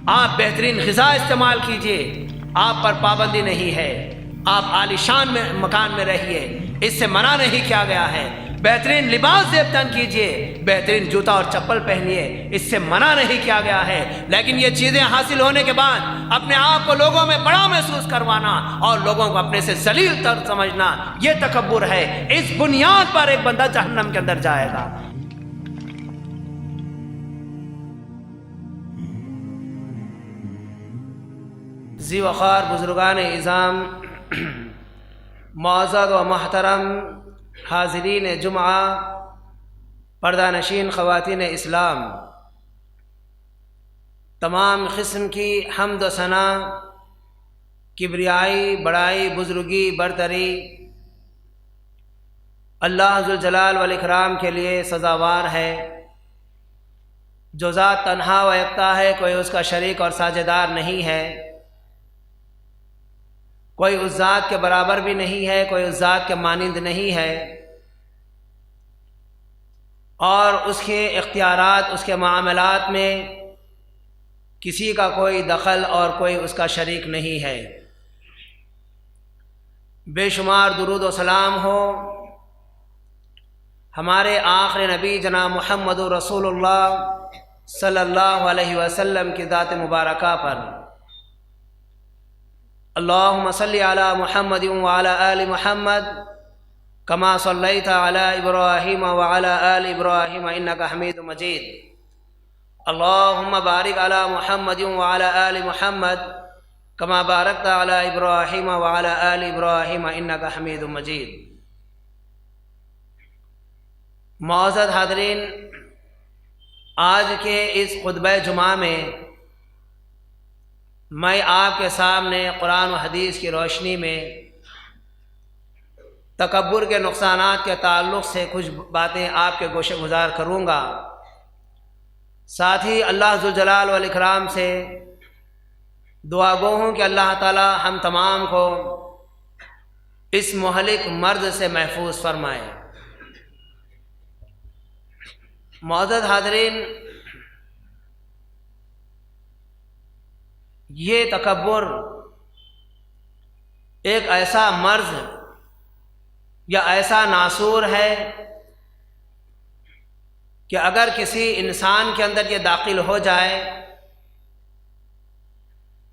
آپ بہترین غذا استعمال کیجئے، آپ پر پابندی نہیں ہے، آپ عالیشان میں مکان میں رہیے، اس سے منع نہیں کیا گیا ہے۔ بہترین لباس زیب تن کیجئے، بہترین جوتا اور چپل پہنیے، اس سے منع نہیں کیا گیا ہے۔ لیکن یہ چیزیں حاصل ہونے کے بعد اپنے آپ کو لوگوں میں بڑا محسوس کروانا اور لوگوں کو اپنے سے ذلیل تر سمجھنا، یہ تکبر ہے۔ اس بنیاد پر ایک بندہ جہنم کے اندر جائے گا۔ ذی وقار بزرگان اعظام، معزز و محترم حاضرین جمعہ، پردہ نشین خواتین اسلام، تمام قسم کی حمد و ثنا، کبریائی، بڑائی، بزرگی، برتری اللہ ذوالجلال والاکرام کے لیے سزاوار ہے، جو ذات تنہا و یکتا ہے، کوئی اس کا شریک اور ساجھیدار نہیں ہے، کوئی اس ذات کے برابر بھی نہیں ہے، کوئی اس ذات کے مانند نہیں ہے، اور اس کے اختیارات، اس کے معاملات میں کسی کا کوئی دخل اور کوئی اس کا شریک نہیں ہے۔ بے شمار درود و سلام ہو ہمارے آخری نبی جناب محمد رسول اللہ صلی اللہ علیہ وسلم کی ذات مبارکہ پر۔ اللہم صلی علی محمد وعلی آل محمد کما صلیت علی ابراہیم وعلی آل ابراہیم انک حمید مجید۔ اللہم بارک علی محمد وعلی آل محمد کما بارکت علی ابراہیم وعلی آل ابراہیم انک حمید مجید۔ معزز حاضرین، آج کے اس خطبہ جمعہ میں آپ کے سامنے قرآن و حدیث کی روشنی میں تکبر کے نقصانات کے تعلق سے کچھ باتیں آپ کے گوشے گزار کروں گا۔ ساتھ ہی اللہ ذوالجلال والاکرام سے دعا گو ہوں کہ اللہ تعالی ہم تمام کو اس مہلک مرض سے محفوظ فرمائے۔ معزز حاضرین، یہ تکبر ایک ایسا مرض یا ایسا ناسور ہے کہ اگر کسی انسان کے اندر یہ داخل ہو جائے،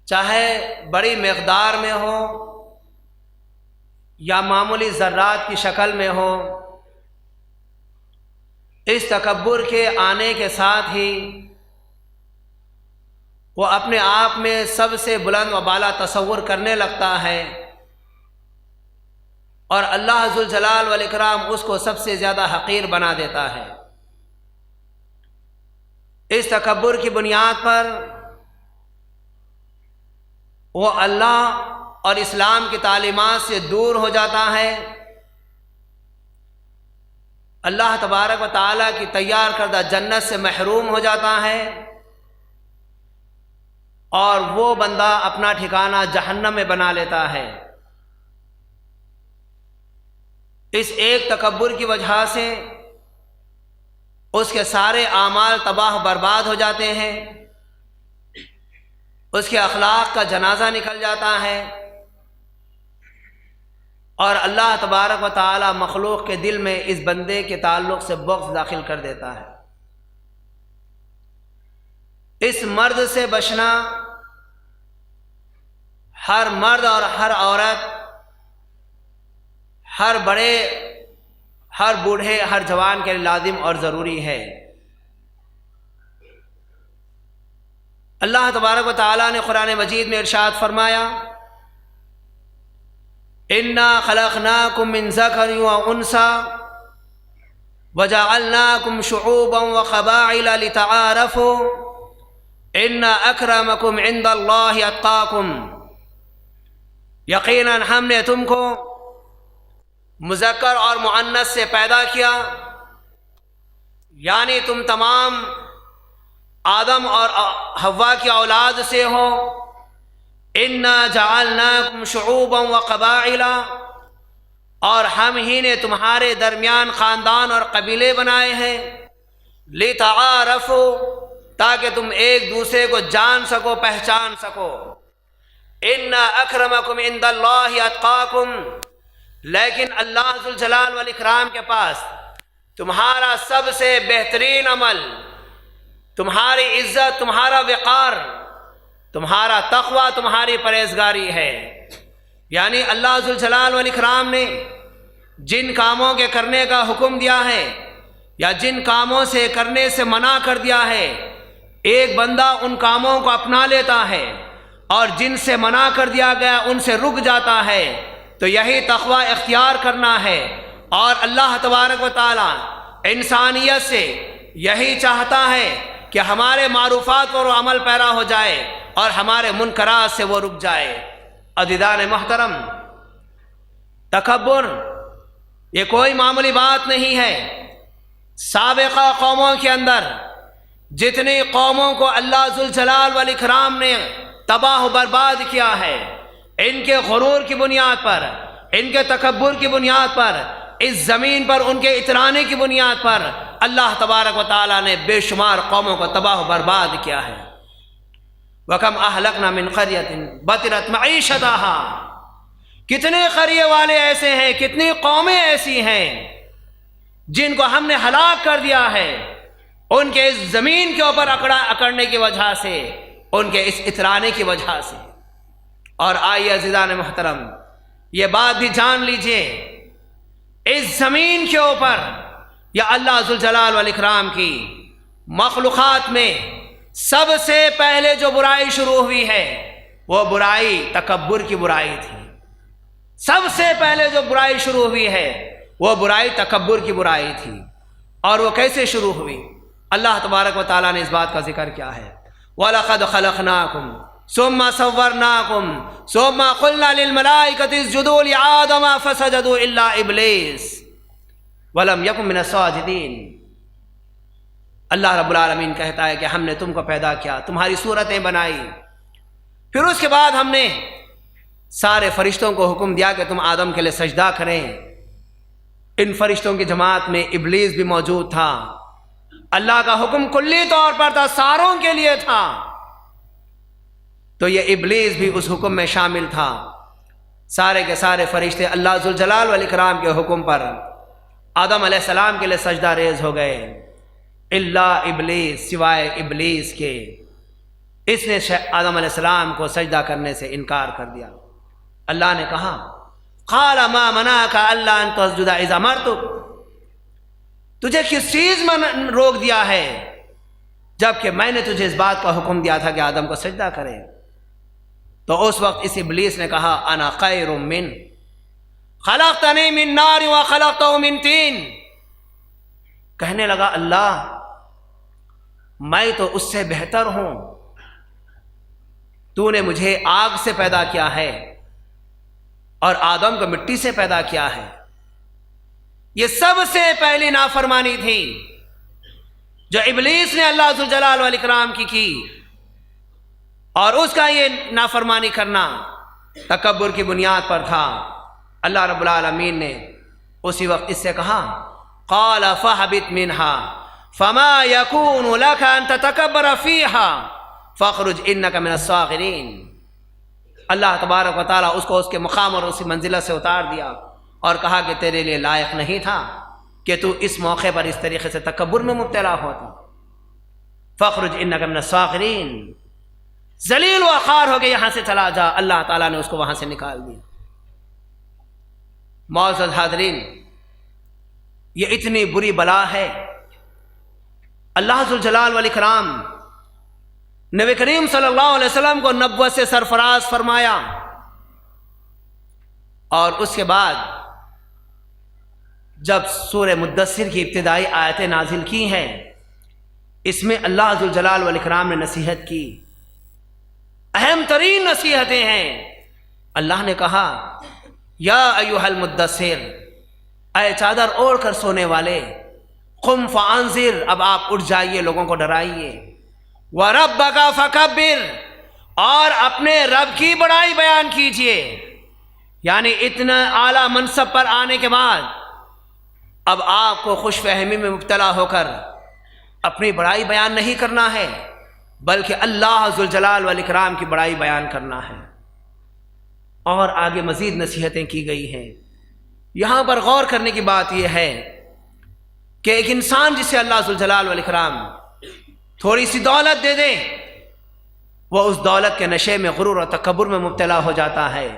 چاہے بڑی مقدار میں ہو یا معمولی ذرات کی شکل میں ہو، اس تکبر کے آنے کے ساتھ ہی وہ اپنے آپ میں سب سے بلند و بالا تصور کرنے لگتا ہے، اور اللہ ذوالجلال والاکرام اس کو سب سے زیادہ حقیر بنا دیتا ہے۔ اس تکبر کی بنیاد پر وہ اللہ اور اسلام کی تعلیمات سے دور ہو جاتا ہے، اللہ تبارک و تعالیٰ کی تیار کردہ جنت سے محروم ہو جاتا ہے، اور وہ بندہ اپنا ٹھکانہ جہنم میں بنا لیتا ہے۔ اس ایک تکبر کی وجہ سے اس کے سارے اعمال تباہ برباد ہو جاتے ہیں، اس کے اخلاق کا جنازہ نکل جاتا ہے، اور اللہ تبارک و تعالی مخلوق کے دل میں اس بندے کے تعلق سے بغض داخل کر دیتا ہے۔ اس مرض سے بچنا ہر مرد اور ہر عورت، ہر بڑے، ہر بوڑھے، ہر جوان کے لیے لازم اور ضروری ہے۔ اللہ تبارک و تعالیٰ نے قرآن مجید میں ارشاد فرمایا، اِنَّا خَلَقْنَاكُم مِّن ذَكَرٍ وَأُنثَىٰ وَجَعَلْنَاكُمْ شُعُوبًا وَقَبَائِلَ لِتَعَارَفُوا إِنَّ أَكْرَمَكُمْ عِندَ اللَّهِ أَتْقَاكُمْ۔ یقیناً ہم نے تم کو مذکر اور مؤنث سے پیدا کیا، یعنی تم تمام آدم اور حوا کی اولاد سے ہو۔ اِنَّا جَعَلْنَاكُمْ شُعُوبًا وَقَبَائِلَ، اور ہم ہی نے تمہارے درمیان خاندان اور قبیلے بنائے ہیں، لِتَعَارَفُوا، تاکہ تم ایک دوسرے کو جان سکو، پہچان سکو۔ ان اکرمکم عند اللہ اتقاکم، لیکن اللہ ذوالجلال والاکرام کے پاس تمہارا سب سے بہترین عمل، تمہاری عزت، تمہارا وقار، تمہارا تقوی، تمہاری پرہیزگاری ہے۔ یعنی اللہ ذوالجلال والاکرام نے جن کاموں کے کرنے کا حکم دیا ہے یا جن کاموں سے کرنے سے منع کر دیا ہے، ایک بندہ ان کاموں کو اپنا لیتا ہے اور جن سے منع کر دیا گیا ان سے رک جاتا ہے، تو یہی تقوی اختیار کرنا ہے۔ اور اللہ تبارک و تعالی انسانیت سے یہی چاہتا ہے کہ ہمارے معروفات پر وہ عمل پیرا ہو جائے اور ہمارے منکرات سے وہ رک جائے۔ عزیزان محترم، تکبر یہ کوئی معمولی بات نہیں ہے۔ سابقہ قوموں کے اندر جتنی قوموں کو اللہ ذوالجلال والاکرام نے تباہ و برباد کیا ہے، ان کے غرور کی بنیاد پر، ان کے تکبر کی بنیاد پر، اس زمین پر ان کے اترانے کی بنیاد پر اللہ تبارک و تعالیٰ نے بے شمار قوموں کو تباہ و برباد کیا ہے۔ وَكَمْ أَهْلَكْنَا مِنْ قَرْيَةٍ بَطِرَتْ مَعِيشَتَهَا، کتنے قریے والے ایسے ہیں، کتنی قومیں ایسی ہیں جن کو ہم نے ہلاک کر دیا ہے، ان کے اس زمین کے اوپر اکڑنے کی وجہ سے، ان کے اس اترانے کی وجہ سے۔ اور آئیے عزیزان محترم، یہ بات بھی جان لیجئے، اس زمین کے اوپر یا اللہ ذوالجلال والاکرام کی مخلوقات میں سب سے پہلے جو برائی شروع ہوئی ہے وہ برائی تکبر کی برائی تھی۔ سب سے پہلے جو برائی شروع ہوئی ہے وہ برائی تکبر کی برائی تھی۔ اور وہ کیسے شروع ہوئی؟ اللہ تبارک و تعالیٰ نے اس بات کا ذکر کیا ہے، وَلَقَدْ خَلَقْنَاكُمْ ثُمَّ صَوَّرْنَاكُمْ ثُمَّ قُلْنَا لِلْمَلَائِكَةِ اسْجُدُوا لِآدَمَ فَسَجَدُوا إِلَّا إِبْلِيسَ وَلَمْ يَكُنْ مِنَ السَّاجِدِينَ۔ اللہ رب العالمین کہتا ہے کہ ہم نے تم کو پیدا کیا، تمہاری صورتیں بنائی، پھر اس کے بعد ہم نے سارے فرشتوں کو حکم دیا کہ تم آدم کے لیے سجدہ کریں۔ ان فرشتوں کی جماعت میں ابلیس بھی موجود تھا۔ اللہ کا حکم کلی طور پر تھا، ساروں کے لیے تھا، تو یہ ابلیس بھی اس حکم میں شامل تھا۔ سارے کے سارے فرشتے اللہ ذوالجلال والاکرام کے حکم پر آدم علیہ السلام کے لیے سجدہ ریز ہو گئے، الا ابلیس، سوائے ابلیس کے، اس نے آدم علیہ السلام کو سجدہ کرنے سے انکار کر دیا۔ اللہ نے کہا قال ما منعك الا ان تسجد اذ امرتك، تجھے کس چیز میں روک دیا ہے جبکہ میں نے تجھے اس بات کا حکم دیا تھا کہ آدم کو سجدہ کرے؟ تو اس وقت اس ابلیس نے کہا انا خیر من خلقتنی من نار وخلقته من طین، کہنے لگا اللہ میں تو اس سے بہتر ہوں، تو نے مجھے آگ سے پیدا کیا ہے اور آدم کو مٹی سے پیدا کیا ہے۔ یہ سب سے پہلی نافرمانی تھی جو ابلیس نے اللہ ذوالجلال والاکرام کی، اور اس کا یہ نافرمانی کرنا تکبر کی بنیاد پر تھا۔ اللہ رب العالمین نے اسی وقت اس سے کہا قال فاہبط منها فما يكون لك ان تتكبر فيها فاخرج انك من الصاغرين۔ اللہ تبارک و تعالیٰ اس کو اس کے مقام اور اسی منزلت سے اتار دیا اور کہا کہ تیرے لیے لائق نہیں تھا کہ تو اس موقع پر اس طریقے سے تکبر میں مبتلا ہوتا۔ فاخرج انک من الصاغرین، ذلیل و خوار ہو کے یہاں سے چلا جا۔ اللہ تعالیٰ نے اس کو وہاں سے نکال دیا۔ معزز حاضرین، یہ اتنی بری بلا ہے۔ اللہ ذوالجلال والاکرام نبی کریم صلی اللہ علیہ وسلم کو نبوت سے سرفراز فرمایا، اور اس کے بعد جب سورہ مدثر کی ابتدائی آیتیں نازل کی ہیں، اس میں اللہ ذوالجلال والاکرام نے نصیحت کی، اہم ترین نصیحتیں ہیں۔ اللہ نے کہا یا ایھا المدثر، اے چادر اوڑھ کر سونے والے، قم فانذر، اب آپ اٹھ جائیے، لوگوں کو ڈرائیے، وَرَبَّكَ فَكَبِّرْ، اور اپنے رب کی بڑائی بیان کیجئے۔ یعنی اتنا اعلیٰ منصب پر آنے کے بعد اب آپ کو خوش فہمی میں مبتلا ہو کر اپنی بڑائی بیان نہیں کرنا ہے، بلکہ اللہ ذوالجلال والاکرام کی بڑائی بیان کرنا ہے۔ اور آگے مزید نصیحتیں کی گئی ہیں۔ یہاں پر غور کرنے کی بات یہ ہے کہ ایک انسان جسے اللہ ذوالجلال والاکرام تھوڑی سی دولت دے دے، وہ اس دولت کے نشے میں، غرور اور تکبر میں مبتلا ہو جاتا ہے۔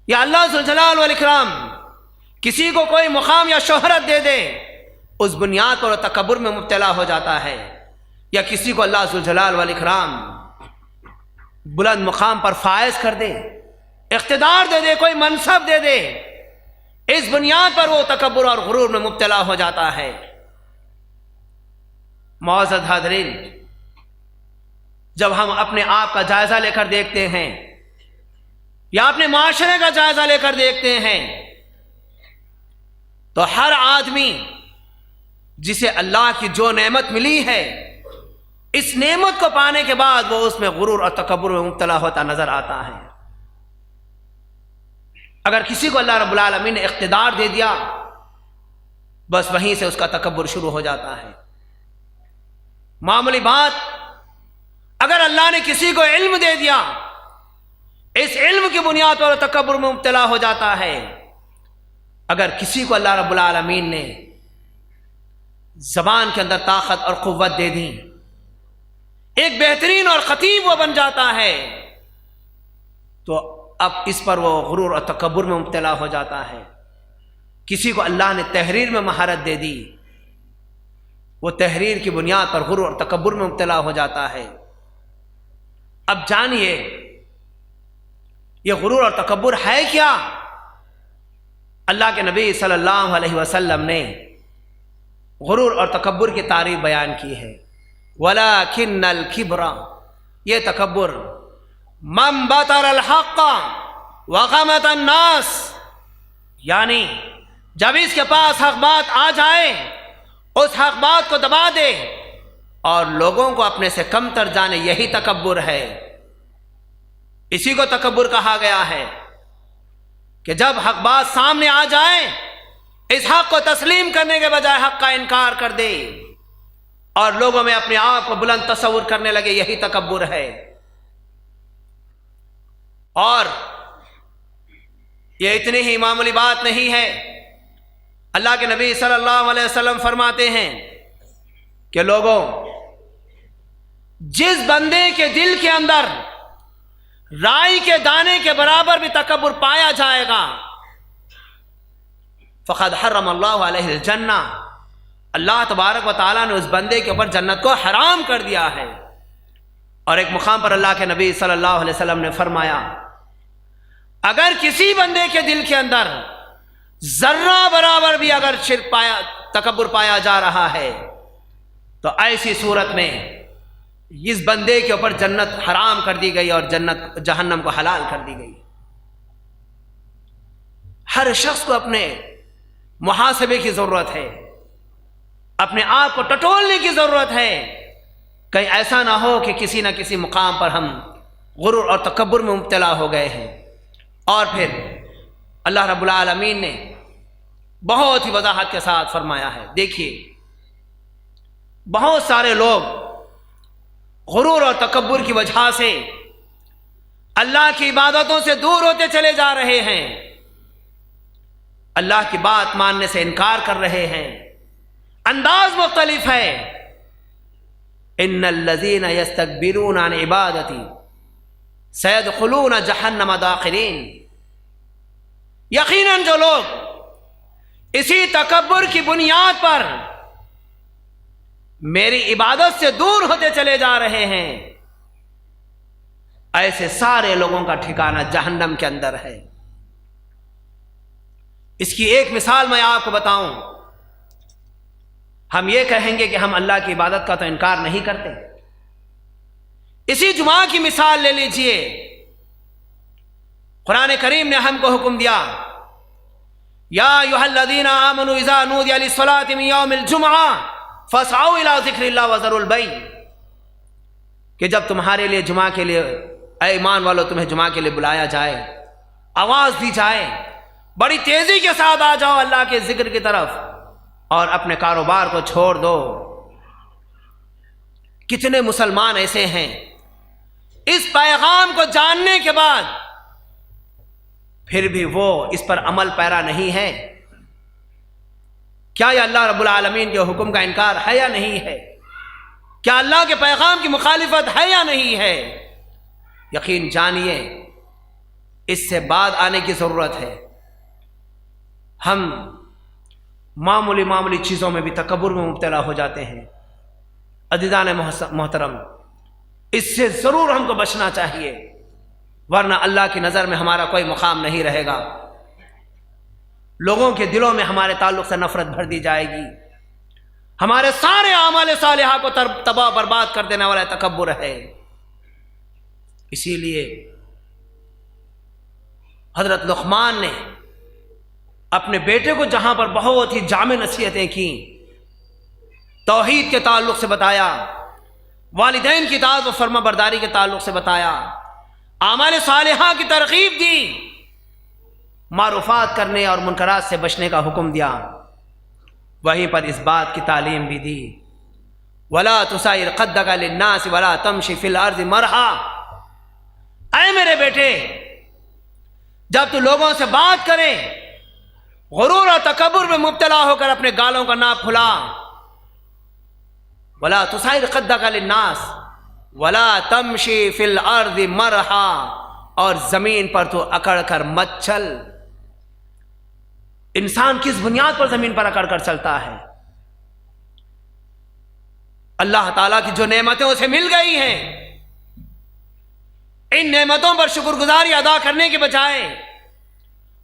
یا اللہ ذوالجلال والاکرام کسی کو کوئی مقام یا شہرت دے دے، اس بنیاد پر وہ تکبر میں مبتلا ہو جاتا ہے۔ یا کسی کو اللہ ذوالجلال والاکرام بلند مقام پر فائز کر دے، اقتدار دے دے، کوئی منصب دے دے، اس بنیاد پر وہ تکبر اور غرور میں مبتلا ہو جاتا ہے۔ معزز حاضرین، جب ہم اپنے آپ کا جائزہ لے کر دیکھتے ہیں یا اپنے معاشرے کا جائزہ لے کر دیکھتے ہیں تو ہر آدمی جسے اللہ کی جو نعمت ملی ہے، اس نعمت کو پانے کے بعد وہ اس میں غرور اور تکبر میں مبتلا ہوتا نظر آتا ہے۔ اگر کسی کو اللہ رب العالمین نے اقتدار دے دیا، بس وہیں سے اس کا تکبر شروع ہو جاتا ہے۔ معمولی بات، اگر اللہ نے کسی کو علم دے دیا، اس علم کی بنیاد پر تکبر میں مبتلا ہو جاتا ہے۔ اگر کسی کو اللہ رب العالمین نے زبان کے اندر طاقت اور قوت دے دی، ایک بہترین اور خطیب وہ بن جاتا ہے، تو اب اس پر وہ غرور اور تکبر میں مبتلا ہو جاتا ہے۔ کسی کو اللہ نے تحریر میں مہارت دے دی، وہ تحریر کی بنیاد پر غرور اور تکبر میں مبتلا ہو جاتا ہے۔ اب جانیے یہ غرور اور تکبر ہے کیا؟ اللہ کے نبی صلی اللہ علیہ وسلم نے غرور اور تکبر کی تعریف بیان کی ہے۔ وَلَكِنَّ الْكِبْرَ، یہ تکبر، مَنْ بَطَرَ الْحَقَّ وَغَمَطَ النَّاسِ، یعنی جب اس کے پاس حق بات آ جائے، اس حق بات کو دبا دے اور لوگوں کو اپنے سے کمتر جانے، یہی تکبر ہے۔ اسی کو تکبر کہا گیا ہے کہ جب حق بات سامنے آ جائے، اس حق کو تسلیم کرنے کے بجائے حق کا انکار کر دے اور لوگوں میں اپنے آپ کو بلند تصور کرنے لگے، یہی تکبر ہے۔ اور یہ اتنی ہی معمولی بات نہیں ہے۔ اللہ کے نبی صلی اللہ علیہ وسلم فرماتے ہیں کہ لوگوں، جس بندے کے دل کے اندر رائی کے دانے کے برابر بھی تکبر پایا جائے گا، فقد حرم اللہ علیہ الجنہ، اللہ تبارک و تعالیٰ نے اس بندے کے اوپر جنت کو حرام کر دیا ہے۔ اور ایک مقام پر اللہ کے نبی صلی اللہ علیہ وسلم نے فرمایا، اگر کسی بندے کے دل کے اندر ذرہ برابر بھی اگر شرک پایا، تکبر پایا جا رہا ہے، تو ایسی صورت میں اس بندے کے اوپر جنت حرام کر دی گئی اور جہنم کو حلال کر دی گئی۔ ہر شخص کو اپنے محاسبے کی ضرورت ہے، اپنے آپ کو ٹٹولنے کی ضرورت ہے، کہیں ایسا نہ ہو کہ کسی نہ کسی مقام پر ہم غرور اور تکبر میں مبتلا ہو گئے ہیں۔ اور پھر اللہ رب العالمین نے بہت ہی وضاحت کے ساتھ فرمایا ہے، دیکھیے بہت سارے لوگ غرور اور تکبر کی وجہ سے اللہ کی عبادتوں سے دور ہوتے چلے جا رہے ہیں، اللہ کی بات ماننے سے انکار کر رہے ہیں۔ انداز مختلف ہے۔ ان الذین یستکبرون عن عبادتی سیدخلون جہنم داخرین، یقیناً جو لوگ اسی تکبر کی بنیاد پر میری عبادت سے دور ہوتے چلے جا رہے ہیں، ایسے سارے لوگوں کا ٹھکانہ جہنم کے اندر ہے۔ اس کی ایک مثال میں آپ کو بتاؤں، ہم یہ کہیں گے کہ ہم اللہ کی عبادت کا تو انکار نہیں کرتے۔ اسی جمعہ کی مثال لے لیجئے، قرآن کریم نے ہم کو حکم دیا، یا ایھا الذین آمنوا اذا نودی للصلاۃ من یوم الجمعہ فاسعوا الی ذکر اللہ وذروا البیع، کہ جب تمہارے لیے جمعہ کے لیے، اے ایمان والو، تمہیں جمعہ کے لیے بلایا جائے، آواز دی جائے، بڑی تیزی کے ساتھ آ جاؤ اللہ کے ذکر کی طرف اور اپنے کاروبار کو چھوڑ دو۔ کتنے مسلمان ایسے ہیں اس پیغام کو جاننے کے بعد پھر بھی وہ اس پر عمل پیرا نہیں ہے؟ کیا یہ اللہ رب العالمین کے حکم کا انکار ہے یا نہیں ہے؟ کیا اللہ کے پیغام کی مخالفت ہے یا نہیں ہے؟ یقین جانیے اس سے بعد آنے کی ضرورت ہے۔ ہم معمولی چیزوں میں بھی تکبر میں مبتلا ہو جاتے ہیں۔ عزیزان محترم، اس سے ضرور ہم کو بچنا چاہیے، ورنہ اللہ کی نظر میں ہمارا کوئی مقام نہیں رہے گا۔ لوگوں کے دلوں میں ہمارے تعلق سے نفرت بھر دی جائے گی۔ ہمارے سارے اعمال صالحہ کو تباہ برباد کر دینے والا تکبر ہے۔ اسی لیے حضرت لقمان نے اپنے بیٹے کو جہاں پر بہت ہی جامع نصیحتیں کی، توحید کے تعلق سے بتایا، والدین کی اطاعت و فرما برداری کے تعلق سے بتایا، اعمال صالحہ کی ترغیب دی، معروفات کرنے اور منکرات سے بچنے کا حکم دیا، وہیں پر اس بات کی تعلیم بھی دی، وَلَا تُسَائِرْ خَدَّكَ لِلنَّاسِ وَلَا تَمْشِ فِي الْأَرْضِ مَرْحًا۔ اے میرے بیٹے، جب تو لوگوں سے بات کرے غرور اور تکبر میں مبتلا ہو کر اپنے گالوں کا نہ پھلا، وَلَا تُسَائِرْ خَدَّكَ لِلنَّاسِ وَلَا تَمْشِ فِي الْأَرْضِ مَرْحًا، اور زمین پر تو اکڑ کر مت چل۔ انسان کس بنیاد پر زمین پر اکڑ کر چلتا ہے؟ اللہ تعالیٰ کی جو نعمتیں اسے مل گئی ہیں، ان نعمتوں پر شکر گزاری ادا کرنے کے بجائے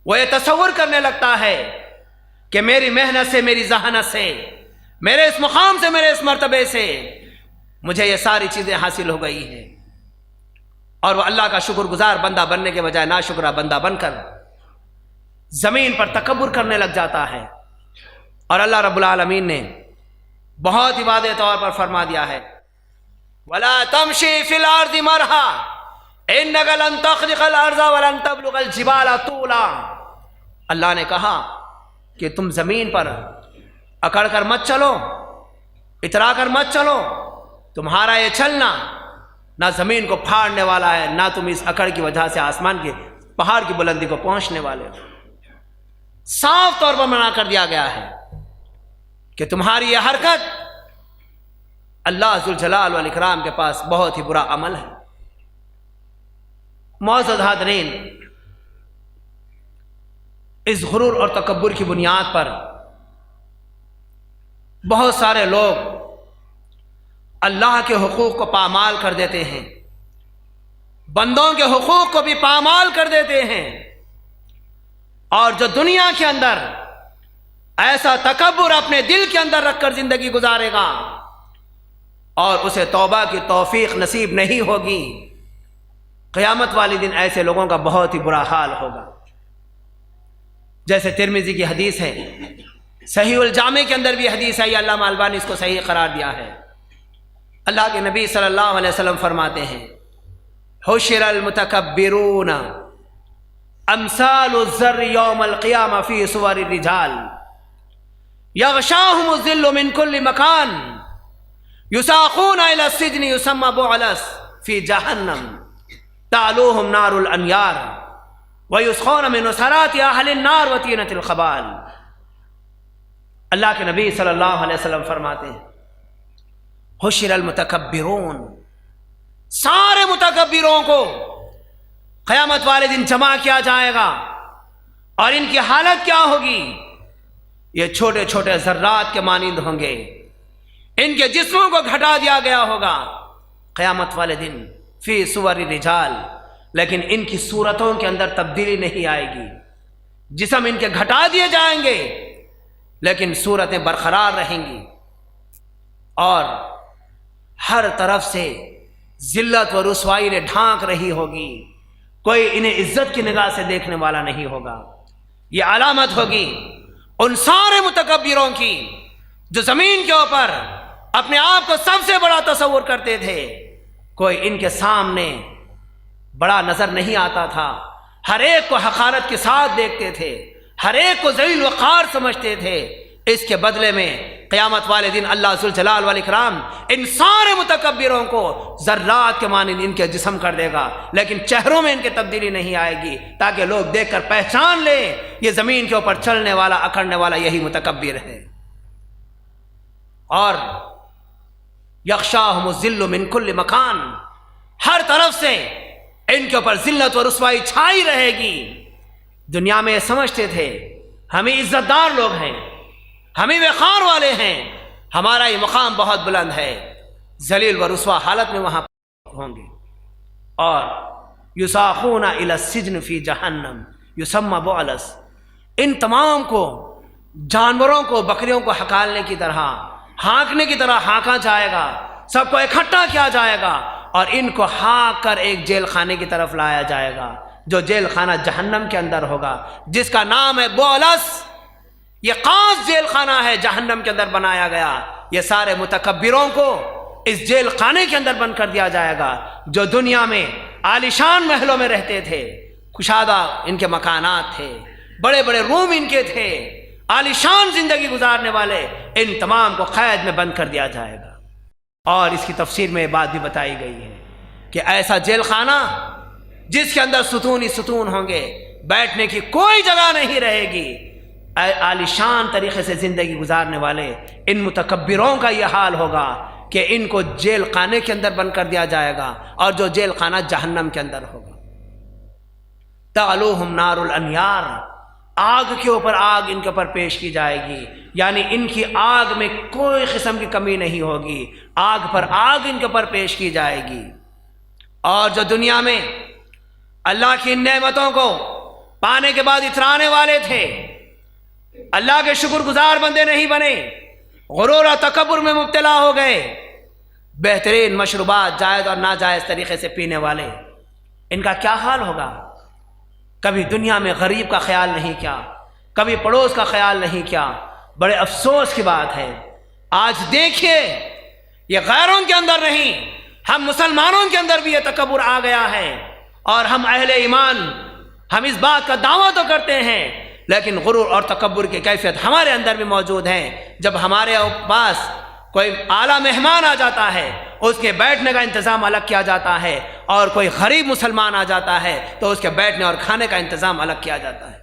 وہ یہ تصور کرنے لگتا ہے کہ میری محنت سے، میری ذہانت سے، میرے اس مقام سے، میرے اس مرتبے سے مجھے یہ ساری چیزیں حاصل ہو گئی ہیں، اور وہ اللہ کا شکر گزار بندہ بننے کے بجائے ناشکرہ بندہ بن کر زمین پر تکبر کرنے لگ جاتا ہے۔ اور اللہ رب العالمین نے بہت ہی واضح طور پر فرما دیا ہے، وَلَا تَمْشِي فِي الْأَرْضِ مَرْحًا إِنَّكَ لَن تَخْرِقَ الْأَرْضَ وَلَن تَبْلُغَ الْجِبَالَ طُولًا۔ اللہ نے کہا کہ تم زمین پر اکڑ کر مت چلو، اترا کر مت چلو، تمہارا یہ چلنا نہ زمین کو پھاڑنے والا ہے، نہ تم اس اکڑ کی وجہ سے آسمان کے پہاڑ کی بلندی کو پہنچنے والے ہو۔ صاف طور پر منع کر دیا گیا ہے کہ تمہاری یہ حرکت اللہ ذوالجلال والاکرام کے پاس بہت ہی برا عمل ہے۔ معزز حاضرین، اس غرور اور تکبر کی بنیاد پر بہت سارے لوگ اللہ کے حقوق کو پامال کر دیتے ہیں، بندوں کے حقوق کو بھی پامال کر دیتے ہیں، اور جو دنیا کے اندر ایسا تکبر اپنے دل کے اندر رکھ کر زندگی گزارے گا اور اسے توبہ کی توفیق نصیب نہیں ہوگی، قیامت والے دن ایسے لوگوں کا بہت ہی برا حال ہوگا۔ جیسے ترمذی کی حدیث ہے، صحیح الجامع کے اندر بھی حدیث ہے، یہ علامہ البانی اس کو صحیح قرار دیا ہے۔ اللہ کے نبی صلی اللہ علیہ وسلم فرماتے ہیں، حشر المتکبرون امثال الذر یوم القیامہ فی صور الرجال یغشاہم الذل من کل مکان یساقون الی السجن یسمى بعلس فی جہنم تعلوہم نار الانیار ویسقون من نصرات اہل النار وطینۃ الخبال۔ اللہ کے نبی صلی اللہ علیہ وسلم فرماتے ہیں، حشر المتکبرون، سارے متکبروں کو قیامت والے دن جمع کیا جائے گا، اور ان کی حالت کیا ہوگی؟ یہ چھوٹے چھوٹے ذرات کے مانند ہوں گے، ان کے جسموں کو گھٹا دیا گیا ہوگا قیامت والے دن فی صور الرجال، لیکن ان کی صورتوں کے اندر تبدیلی نہیں آئے گی، جسم ان کے گھٹا دیے جائیں گے لیکن صورتیں برقرار رہیں گی، اور ہر طرف سے ذلت و رسوائی نے ڈھانک رہی ہوگی، کوئی انہیں عزت کی نگاہ سے دیکھنے والا نہیں ہوگا۔ یہ علامت ہوگی ان سارے متکبروں کی جو زمین کے اوپر اپنے آپ کو سب سے بڑا تصور کرتے تھے، کوئی ان کے سامنے بڑا نظر نہیں آتا تھا، ہر ایک کو حقارت کے ساتھ دیکھتے تھے، ہر ایک کو ذلیل وقار سمجھتے تھے، اس کے بدلے میں قیامت والے دن اللہ ذوالجلال والاکرام ان سارے متکبروں کو ذرات کے مانند ان کے جسم کر دے گا، لیکن چہروں میں ان کی تبدیلی نہیں آئے گی، تاکہ لوگ دیکھ کر پہچان لیں یہ زمین کے اوپر چلنے والا اکڑنے والا یہی متکبر ہے۔ اور یغشاہم الذل من کل مکان، ہر طرف سے ان کے اوپر ذلت و رسوائی چھائی رہے گی۔ دنیا میں سمجھتے تھے ہمیں عزت دار لوگ ہیں، ہمیں وقار والے ہیں، ہمارا یہ مقام بہت بلند ہے، ذلیل و رسوا حالت میں وہاں ہوں گے۔ اور یساقون الی السجن فی جہنم یسمى بعلس، ان تمام کو جانوروں کو بکریوں کو ہکالنے کی طرح ہانکنے کی طرح ہانکا جائے گا، سب کو اکٹھا کیا جائے گا اور ان کو ہانک کر ایک جیل خانے کی طرف لایا جائے گا، جو جیل خانہ جہنم کے اندر ہوگا، جس کا نام ہے بعلس۔ یہ خاص جیل خانہ ہے جہنم کے اندر بنایا گیا۔ یہ سارے متکبروں کو اس جیل خانے کے اندر بند کر دیا جائے گا، جو دنیا میں عالیشان محلوں میں رہتے تھے، کشادہ ان کے مکانات تھے، بڑے بڑے روم ان کے تھے، عالیشان زندگی گزارنے والے، ان تمام کو قید میں بند کر دیا جائے گا۔ اور اس کی تفسیر میں یہ بات بھی بتائی گئی ہے کہ ایسا جیل خانہ جس کے اندر ستون ہی ستون ہوں گے، بیٹھنے کی کوئی جگہ نہیں رہے گی، عالیشان طریقے سے زندگی گزارنے والے ان متکبروں کا یہ حال ہوگا کہ ان کو جیل خانے کے اندر بند کر دیا جائے گا، اور جو جیل خانہ جہنم کے اندر ہوگا۔ تعلوہم نار الانیار، آگ کے اوپر آگ ان کے اوپر پیش کی جائے گی، یعنی ان کی آگ میں کوئی قسم کی کمی نہیں ہوگی، آگ پر آگ ان کے اوپر پیش کی جائے گی۔ اور جو دنیا میں اللہ کی نعمتوں کو پانے کے بعد اترانے والے تھے، اللہ کے شکر گزار بندے نہیں بنے، غرور اور تکبر میں مبتلا ہو گئے، بہترین مشروبات جائز اور ناجائز طریقے سے پینے والے، ان کا کیا حال ہوگا؟ کبھی دنیا میں غریب کا خیال نہیں کیا، کبھی پڑوس کا خیال نہیں کیا۔ بڑے افسوس کی بات ہے، آج دیکھیے یہ غیروں کے اندر نہیں، ہم مسلمانوں کے اندر بھی یہ تکبر آ گیا ہے، اور ہم اہل ایمان ہم اس بات کا دعویٰ تو کرتے ہیں، لیکن غرور اور تکبر کی کیفیت ہمارے اندر بھی موجود ہے۔ جب ہمارے پاس کوئی اعلیٰ مہمان آ جاتا ہے، اس کے بیٹھنے کا انتظام الگ کیا جاتا ہے، اور کوئی غریب مسلمان آ جاتا ہے تو اس کے بیٹھنے اور کھانے کا انتظام الگ کیا جاتا ہے،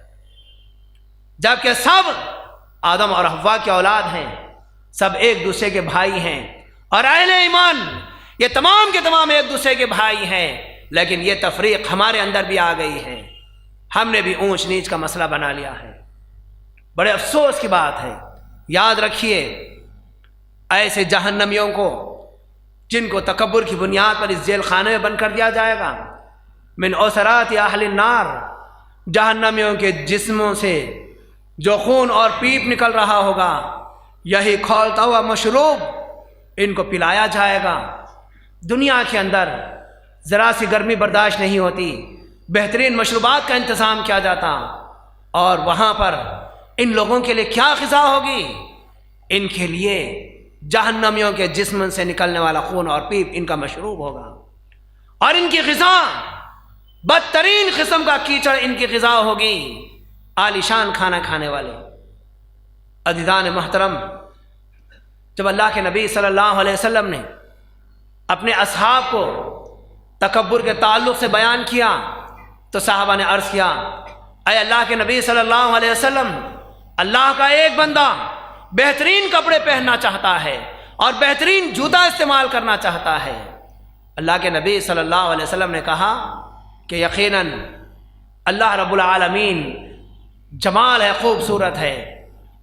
جبکہ سب آدم اور حوا کی اولاد ہیں، سب ایک دوسرے کے بھائی ہیں، اور اہل ایمان یہ تمام کے تمام ایک دوسرے کے بھائی ہیں، لیکن یہ تفریق ہمارے اندر بھی آ گئی ہے، ہم نے بھی اونچ نیچ کا مسئلہ بنا لیا ہے۔ بڑے افسوس کی بات ہے۔ یاد رکھیے ایسے جہنمیوں کو جن کو تکبر کی بنیاد پر اس جیل خانے میں بند کر دیا جائے گا، من اوسرات اہل النار، جہنمیوں کے جسموں سے جو خون اور پیپ نکل رہا ہوگا، یہی کھولتا ہوا مشروب ان کو پلایا جائے گا۔ دنیا کے اندر ذرا سی گرمی برداشت نہیں ہوتی، بہترین مشروبات کا انتظام کیا جاتا، اور وہاں پر ان لوگوں کے لیے کیا غذا ہوگی؟ ان کے لیے جہنمیوں کے جسم سے نکلنے والا خون اور پیپ ان کا مشروب ہوگا، اور ان کی غذا بدترین قسم کا کیچڑ ان کی غذا ہوگی، عالیشان کھانا کھانے والے۔ عزیزان محترم، جب اللہ کے نبی صلی اللہ علیہ وسلم نے اپنے اصحاب کو تکبر کے تعلق سے بیان کیا تو صحابہ نے عرض کیا، اے اللہ کے نبی صلی اللہ علیہ وسلم، اللہ کا ایک بندہ بہترین کپڑے پہننا چاہتا ہے اور بہترین جوتا استعمال کرنا چاہتا ہے۔ اللہ کے نبی صلی اللہ علیہ وسلم نے کہا کہ یقیناً اللہ رب العالمین جمال ہے، خوبصورت ہے،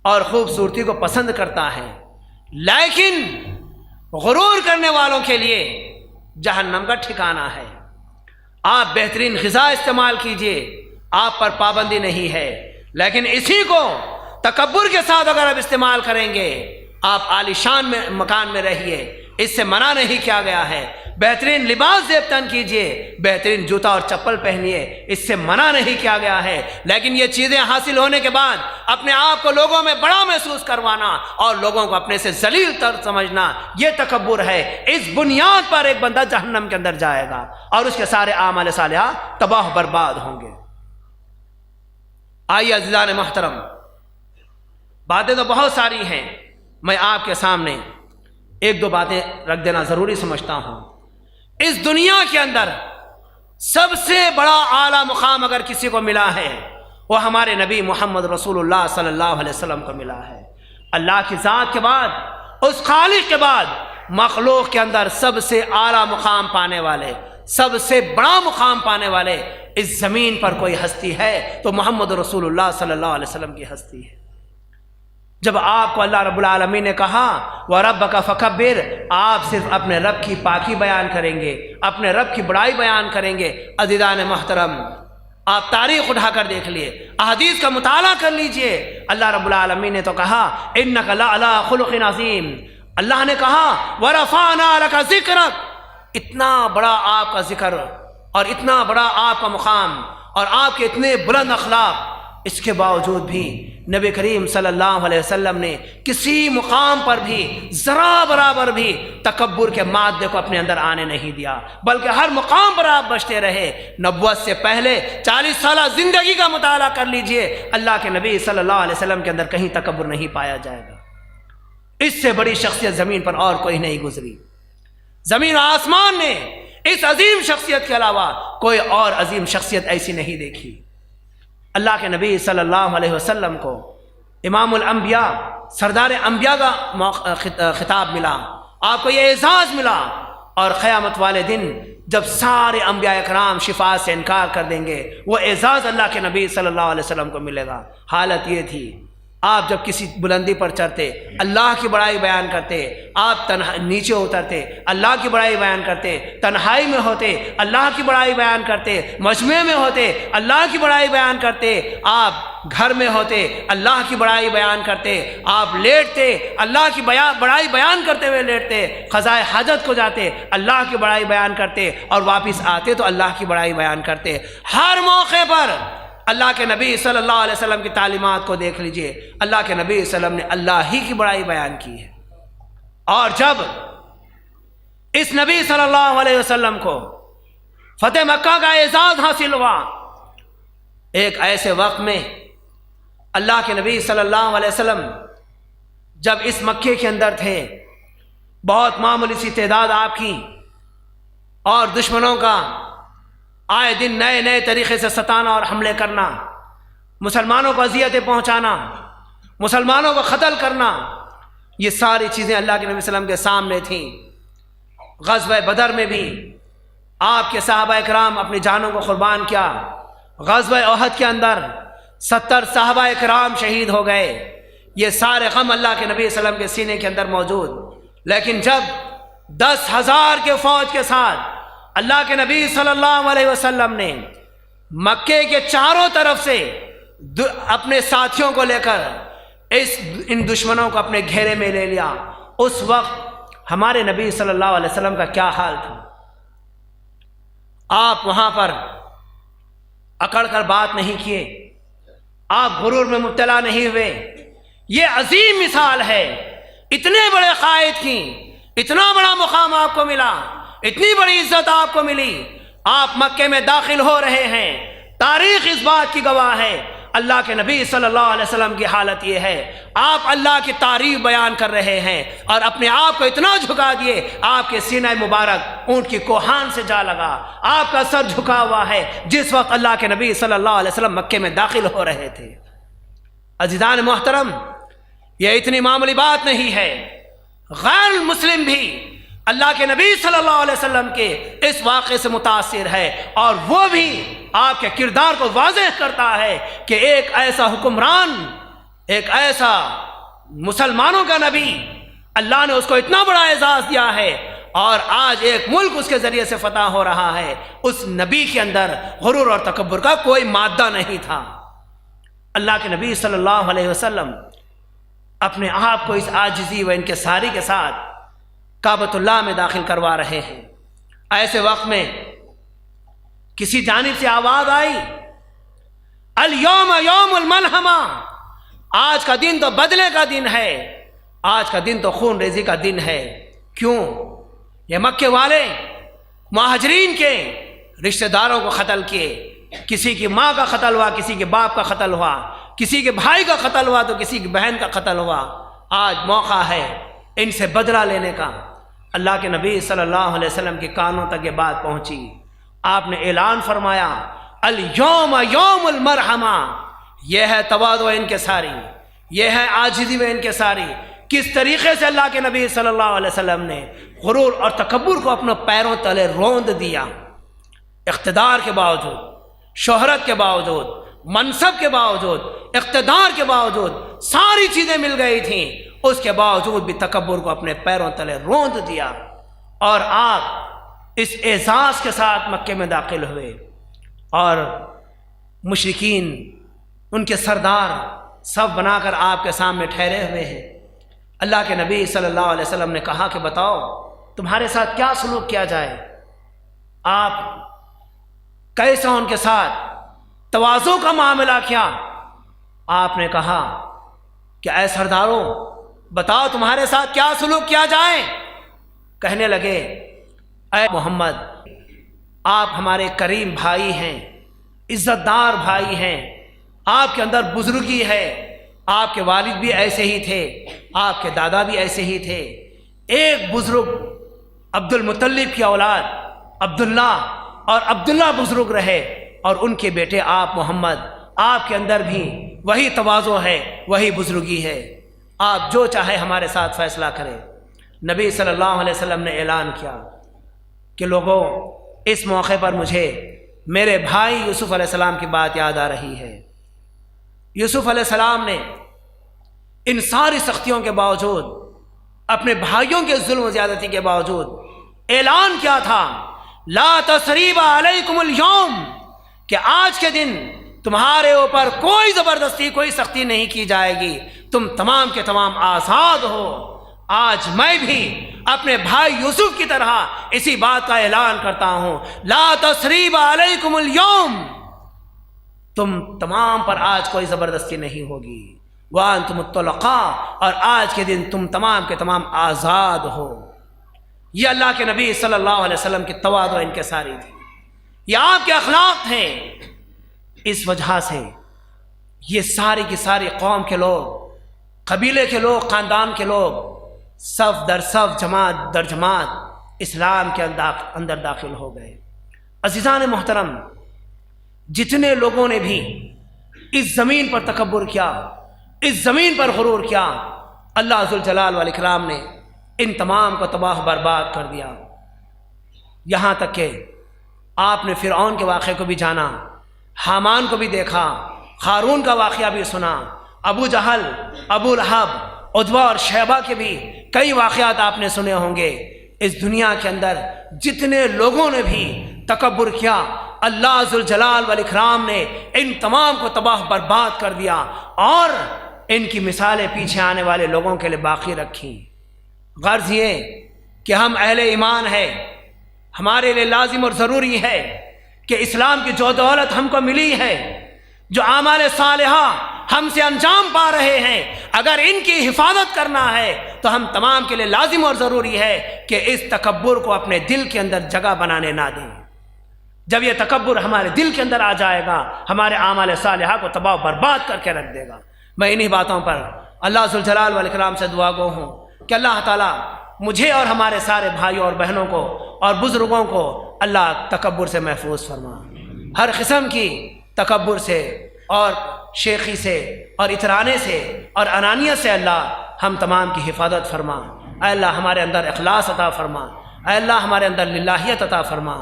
اور خوبصورتی کو پسند کرتا ہے، لیکن غرور کرنے والوں کے لیے جہنم کا ٹھکانہ ہے۔ آپ بہترین غذا استعمال کیجئے، آپ پر پابندی نہیں ہے، لیکن اسی کو تکبر کے ساتھ اگر آپ استعمال کریں گے، آپ عالیشان میں مکان میں رہیے، اس سے منع نہیں کیا گیا ہے۔ بہترین لباس زیب تن کیجئے، بہترین جوتا اور چپل پہنیے، اس سے منع نہیں کیا گیا ہے، لیکن یہ چیزیں حاصل ہونے کے بعد اپنے آپ کو لوگوں میں بڑا محسوس کروانا اور لوگوں کو اپنے سے ذلیل تر سمجھنا، یہ تکبر ہے۔ اس بنیاد پر ایک بندہ جہنم کے اندر جائے گا اور اس کے سارے اعمال صالحہ تباہ برباد ہوں گے۔ آئیے عزیزان محترم، باتیں تو بہت ساری ہیں، میں آپ کے سامنے ایک دو باتیں رکھ دینا ضروری سمجھتا ہوں۔ اس دنیا کے اندر سب سے بڑا اعلیٰ مقام اگر کسی کو ملا ہے وہ ہمارے نبی محمد رسول اللہ صلی اللہ علیہ وسلم کو ملا ہے۔ اللہ کی ذات کے بعد، اس خالق کے بعد، مخلوق کے اندر سب سے اعلیٰ مقام پانے والے، سب سے بڑا مقام پانے والے اس زمین پر کوئی ہستی ہے تو محمد رسول اللہ صلی اللہ علیہ وسلم کی ہستی ہے۔ جب آپ کو اللہ رب العالمین نے کہا وَرَبَّكَ فَكَبِّرْ، آپ صرف اپنے رب کی پاکی بیان کریں گے، اپنے رب کی بڑائی بیان کریں گے۔ عزیزان محترم، آپ تاریخ اٹھا کر دیکھ لیے، احادیث کا مطالعہ کر لیجئے۔ اللہ رب العالمین نے تو کہا اِنَّكَ لَعَلَىٰ خُلُقٍ عَظِيمٍ، اللہ نے کہا وَرَفَعْنَا لَكَ ذِكْرَكَ، اتنا بڑا آپ کا ذکر اور اتنا بڑا آپ کا مقام اور آپ کے اتنے بلند اخلاق، اس کے باوجود بھی نبی کریم صلی اللہ علیہ وسلم نے کسی مقام پر بھی ذرا برابر بھی تکبر کے مادے کو اپنے اندر آنے نہیں دیا، بلکہ ہر مقام پر آپ بچتے رہے۔ نبوت سے پہلے 40 سالہ زندگی کا مطالعہ کر لیجئے، اللہ کے نبی صلی اللہ علیہ وسلم کے اندر کہیں تکبر نہیں پایا جائے گا۔ اس سے بڑی شخصیت زمین پر اور کوئی نہیں گزری۔ زمین و آسمان نے اس عظیم شخصیت کے علاوہ کوئی اور عظیم شخصیت ایسی نہیں دیکھی۔ اللہ کے نبی صلی اللہ علیہ وسلم کو امام الانبیاء، سردار انبیاء کا خطاب ملا، آپ کو یہ اعزاز ملا، اور قیامت والے دن جب سارے انبیاء اکرام شفاعت سے انکار کر دیں گے وہ اعزاز اللہ کے نبی صلی اللہ علیہ وسلم کو ملے گا۔ حالت یہ تھی، آپ جب کسی بلندی پر چڑھتے اللہ کی بڑائی بیان کرتے، آپ نیچے اترتے اللہ کی بڑائی بیان کرتے، تنہائی میں ہوتے اللہ کی بڑائی بیان کرتے، مجمع میں ہوتے اللہ کی بڑائی بیان کرتے، آپ گھر میں ہوتے اللہ کی بڑائی بیان کرتے، آپ لیٹتے اللہ کی بڑائی بیان کرتے ہوئے لیٹتے، قضائے حاجت کو جاتے اللہ کی بڑائی بیان کرتے، اور واپس آتے تو اللہ کی بڑائی بیان کرتے۔ ہر موقع پر اللہ کے نبی صلی اللہ علیہ وسلم کی تعلیمات کو دیکھ لیجئے، اللہ کے نبی صلی اللہ علیہ وسلم نے اللہ ہی کی بڑائی بیان کی ہے۔ اور جب اس نبی صلی اللہ علیہ وسلم کو فتح مکہ کا اعزاز حاصل ہوا، ایک ایسے وقت میں اللہ کے نبی صلی اللہ علیہ وسلم جب اس مکے کے اندر تھے، بہت معمولی سی تعداد آپ کی، اور دشمنوں کا آئے دن نئے نئے طریقے سے ستانا اور حملے کرنا، مسلمانوں کو اذیتیں پہنچانا، مسلمانوں کو قتل کرنا، یہ ساری چیزیں اللہ کے نبی صلی اللہ علیہ وسلم کے سامنے تھیں۔ غزوہ بدر میں بھی آپ کے صحابہ اکرام اپنی جانوں کو قربان کیا، غزوہ احد کے اندر 70 صحابہ اکرام شہید ہو گئے۔ یہ سارے غم اللہ کے نبی صلی اللہ علیہ وسلم کے سینے کے اندر موجود، لیکن جب 10,000 کے فوج کے ساتھ اللہ کے نبی صلی اللہ علیہ وسلم نے مکے کے چاروں طرف سے اپنے ساتھیوں کو لے کر ان دشمنوں کو اپنے گھیرے میں لے لیا، اس وقت ہمارے نبی صلی اللہ علیہ وسلم کا کیا حال تھا؟ آپ وہاں پر اکڑ کر بات نہیں کیے، آپ غرور میں مبتلا نہیں ہوئے۔ یہ عظیم مثال ہے، اتنے بڑے قائد کی اتنا بڑا مقام آپ کو ملا، اتنی بڑی عزت آپ کو ملی، آپ مکے میں داخل ہو رہے ہیں، تاریخ اس بات کی گواہ ہے۔ اللہ کے نبی صلی اللہ علیہ وسلم کی حالت یہ ہے، آپ اللہ کی تعریف بیان کر رہے ہیں اور اپنے آپ کو اتنا جھکا دیے، آپ کے سینہ مبارک اونٹ کی کوہان سے جا لگا، آپ کا سر جھکا ہوا ہے جس وقت اللہ کے نبی صلی اللہ علیہ وسلم مکے میں داخل ہو رہے تھے۔ عزیزان محترم، یہ اتنی معمولی بات نہیں ہے، غیر مسلم بھی اللہ کے نبی صلی اللہ علیہ وسلم کے اس واقعے سے متاثر ہے، اور وہ بھی آپ کے کردار کو واضح کرتا ہے کہ ایک ایسا حکمران، ایک ایسا مسلمانوں کا نبی، اللہ نے اس کو اتنا بڑا اعزاز دیا ہے، اور آج ایک ملک اس کے ذریعے سے فتح ہو رہا ہے۔ اس نبی کے اندر غرور اور تکبر کا کوئی مادہ نہیں تھا۔ اللہ کے نبی صلی اللہ علیہ وسلم اپنے آپ کو اس عاجزی و انکساری کے ساتھ کعبۃ اللہ میں داخل کروا رہے ہیں۔ ایسے وقت میں کسی جانب سے آواز آئی، الیوم یوم الملحمہ، آج کا دن تو بدلے کا دن ہے، آج کا دن تو خون ریزی کا دن ہے۔ کیوں؟ یہ مکے والے مہاجرین کے رشتہ داروں کو قتل کیے، کسی کی ماں کا قتل ہوا، کسی کے باپ کا قتل ہوا، کسی کے بھائی کا قتل ہوا تو کسی کی بہن کا قتل ہوا، آج موقع ہے ان سے بدلہ لینے کا۔ اللہ کے نبی صلی اللہ علیہ وسلم کے کانوں تک یہ بات پہنچی، آپ نے اعلان فرمایا الیوم یوم المرحمہ، یہ ہے تواضع انکساری، یہ ہے عاجزی و انکساری۔ کس طریقے سے اللہ کے نبی صلی اللہ علیہ وسلم نے غرور اور تکبر کو اپنے پیروں تلے روند دیا، اقتدار کے باوجود، شہرت کے باوجود، منصب کے باوجود، اقتدار کے باوجود، ساری چیزیں مل گئی تھیں، اس کے باوجود بھی تکبر کو اپنے پیروں تلے روند دیا، اور آپ اس اعزاز کے ساتھ مکے میں داخل ہوئے، اور مشرکین ان کے سردار سب بنا کر آپ کے سامنے ٹھہرے ہوئے ہیں۔ اللہ کے نبی صلی اللہ علیہ وسلم نے کہا کہ بتاؤ تمہارے ساتھ کیا سلوک کیا جائے، آپ کیسا ان کے ساتھ تواضع کا معاملہ کیا؟ آپ نے کہا کہ اے سرداروں بتاؤ تمہارے ساتھ کیا سلوک کیا جائے؟ کہنے لگے اے محمد آپ ہمارے کریم بھائی ہیں، عزت دار بھائی ہیں، آپ کے اندر بزرگی ہے، آپ کے والد بھی ایسے ہی تھے، آپ کے دادا بھی ایسے ہی تھے، ایک بزرگ عبد المطلب کی اولاد عبداللہ، اور عبداللہ بزرگ رہے، اور ان کے بیٹے آپ محمد، آپ کے اندر بھی وہی تواضع ہے، وہی بزرگی ہے، آپ جو چاہے ہمارے ساتھ فیصلہ کریں۔ نبی صلی اللہ علیہ وسلم نے اعلان کیا کہ لوگوں اس موقع پر مجھے میرے بھائی یوسف علیہ السلام کی بات یاد آ رہی ہے۔ یوسف علیہ السلام نے ان ساری سختیوں کے باوجود، اپنے بھائیوں کے ظلم و زیادتی کے باوجود اعلان کیا تھا لا تثریب علیکم اليوم، کہ آج کے دن تمہارے اوپر کوئی زبردستی، کوئی سختی نہیں کی جائے گی، تم تمام کے تمام آزاد ہو۔ آج میں بھی اپنے بھائی یوسف کی طرح اسی بات کا اعلان کرتا ہوں لا تثریب علیکم اليوم، تم تمام پر آج کوئی زبردستی نہیں ہوگی، وانتم الطلقاء، اور آج کے دن تم تمام کے تمام آزاد ہو۔ یہ اللہ کے نبی صلی اللہ علیہ وسلم کی تواضع انکساری تھی، یہ آپ کے اخلاق تھے۔ اس وجہ سے یہ ساری کی ساری قوم کے لوگ، قبیلے کے لوگ، خاندان کے لوگ صف در صف، جماعت در جماعت اسلام کے اندر داخل ہو گئے۔ عزیزان محترم، جتنے لوگوں نے بھی اس زمین پر تکبر کیا، اس زمین پر غرور کیا، اللہ ذوالجلال والاکرام نے ان تمام کو تباہ برباد کر دیا۔ یہاں تک کہ آپ نے فرعون کے واقعے کو بھی جانا، حامان کو بھی دیکھا، قارون کا واقعہ بھی سنا، ابو جہل، ابو لہب، عتبہ اور شیبہ کے بھی کئی واقعات آپ نے سنے ہوں گے۔ اس دنیا کے اندر جتنے لوگوں نے بھی تکبر کیا، اللہ ذوالجلال والاکرام نے ان تمام کو تباہ برباد کر دیا، اور ان کی مثالیں پیچھے آنے والے لوگوں کے لیے باقی رکھی۔ غرض یہ کہ ہم اہل ایمان ہیں، ہمارے لیے لازم اور ضروری ہے کہ اسلام کی جو دولت ہم کو ملی ہے، جو اعمال صالحہ ہم سے انجام پا رہے ہیں، اگر ان کی حفاظت کرنا ہے تو ہم تمام کے لیے لازم اور ضروری ہے کہ اس تکبر کو اپنے دل کے اندر جگہ بنانے نہ دیں۔ جب یہ تکبر ہمارے دل کے اندر آ جائے گا، ہمارے اعمال صالحہ کو تباہ و برباد کر کے رکھ دے گا۔ میں انہی باتوں پر اللہ ذوالجلال والاکرام سے دعا گو ہوں کہ اللہ تعالیٰ مجھے اور ہمارے سارے بھائیوں اور بہنوں کو اور بزرگوں کو اللہ تکبر سے محفوظ فرما، ہر قسم کی تکبر سے اور شیخی سے اور اترانے سے اور انانیت سے اللہ ہم تمام کی حفاظت فرما۔ اے اللہ ہمارے اندر اخلاص عطا فرما، اے اللہ ہمارے اندر للہیت عطا فرما،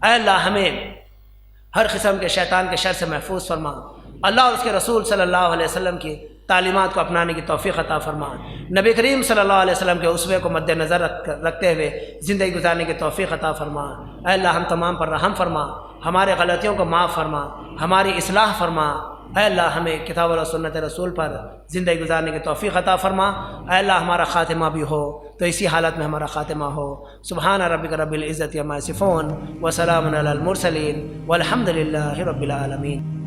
اے اللہ ہمیں ہر قسم کے شیطان کے شر سے محفوظ فرما۔ اللہ اور اس کے رسول صلی اللہ علیہ وسلم کی تعلیمات کو اپنانے کی توفیق عطا فرما، نبی کریم صلی اللہ علیہ وسلم کے اسوے کو مد نظر رکھتے ہوئے زندگی گزارنے کی توفیق عطا فرما۔ اے اللہ ہم تمام پر رحم فرما، ہمارے غلطیوں کو معاف فرما، ہماری اصلاح فرما۔ اے اللہ ہمیں کتاب و سنت رسول پر زندگی گزارنے کی توفیق عطا فرما۔ اے اللہ ہمارا خاتمہ بھی ہو تو اسی حالت میں ہمارا خاتمہ ہو۔ سبحان ربک رب العزت عما یصفون وسلام علی المرسلین والحمد للہ رب العالمین۔